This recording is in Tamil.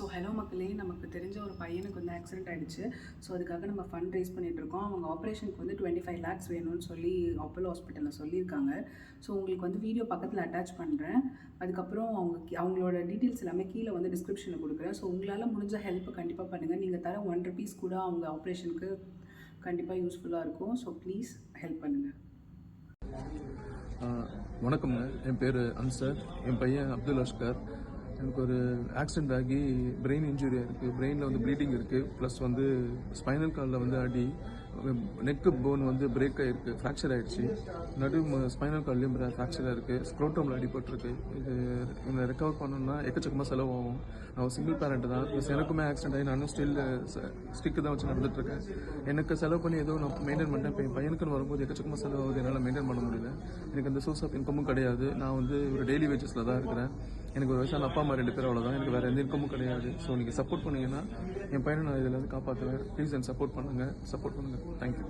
ஸோ ஹலோ மக்களே, நமக்கு தெரிஞ்ச ஒரு பையனுக்கு வந்து ஆக்சிடென்ட் ஆகிடுச்சு. ஸோ அதுக்காக நம்ம ஃபண்ட் ரைஸ் பண்ணிகிட்ருக்கோம். அவங்க ஆப்ரேஷனுக்கு வந்து 25 lakhs வேணும்னு சொல்லி அப்போலோ ஹாஸ்பிட்டலில் சொல்லியிருக்காங்க. ஸோ உங்களுக்கு வந்து வீடியோ பக்கத்தில் அட்டாச் பண்ணுறேன். அதுக்கப்புறம் அவங்களோட டீட்டெயில்ஸ் எல்லாமே கீழே வந்து டிஸ்கிரிப்ஷனில் கொடுக்குறேன். ஸோ உங்களால் முடிஞ்ச ஹெல்ப் கண்டிப்பாக பண்ணுங்கள். நீங்கள் தர 1 rupees கூட அவங்க ஆப்ரேஷனுக்கு கண்டிப்பாக யூஸ்ஃபுல்லாக இருக்கும். ஸோ ப்ளீஸ் ஹெல்ப் பண்ணுங்கள். வணக்கம்ங்க. என் பேர் அன்சர். என் பையன் அப்துல் அஷ்கர். எனக்கு ஒரு ஆக்சிடென்ட் ஆகி பிரெயின் இன்ஜுரியாக இருக்குது. பிரெயினில் வந்து ப்ளீடிங் இருக்குது. ப்ளஸ் வந்து ஸ்பைனல் கார்டில் வந்து அடி, நெக்கு போன் வந்து பிரேக் ஆகிருக்கு, ஃப்ராக்சர் ஆகிடுச்சு. ஸ்பைனல் கார்ட்லேயும் ஃப்ராக்சராக இருக்குது. ஸ்க்ரோட்டமில் அடிபட்டிருக்கு. இது இவனை ரெக்கவர் பண்ணணும்னா எக்கச்சக்கமாக செலவாகும். நான் ஒரு சிங்கிள் பேரண்ட் தான். ப்ளஸ் எனக்குமே ஆக்சிடென்ட் ஆகி நானும் ஸ்டிக்கு தான் வச்சு நடந்துட்டுருக்கேன். எனக்கு செலவு பண்ணி ஏதோ நான் மெயின்டைன் பண்ணிட்டேன். இப்போ என் பையனுக்குன்னு வரும்போது எக்கச்சக்கமாக செலவாகுது. என்னால் மெயின்டைன் பண்ண முடியல. எனக்கு அந்த சோர்ஸ் ஆஃப் இன்கமும் கிடையாது. நான் வந்து ஒரு டெய்லி வேஜஸில் தான் இருக்கிறேன். எனக்கு ஒரு வயசான அப்பா அம்மா 2 பேர், அவ்வளோதான். எனக்கு வேறு எந்த இன்கமும் கிடையாது. ஸோ நீங்கள் சப்போர்ட் பண்ணிங்கன்னா என் பையனை நான் இதில் வந்து காப்பாற்றுவேன். ப்ளீஸ் எனக்கு சப்போர்ட் பண்ணுங்கள். தேங்க்யூ.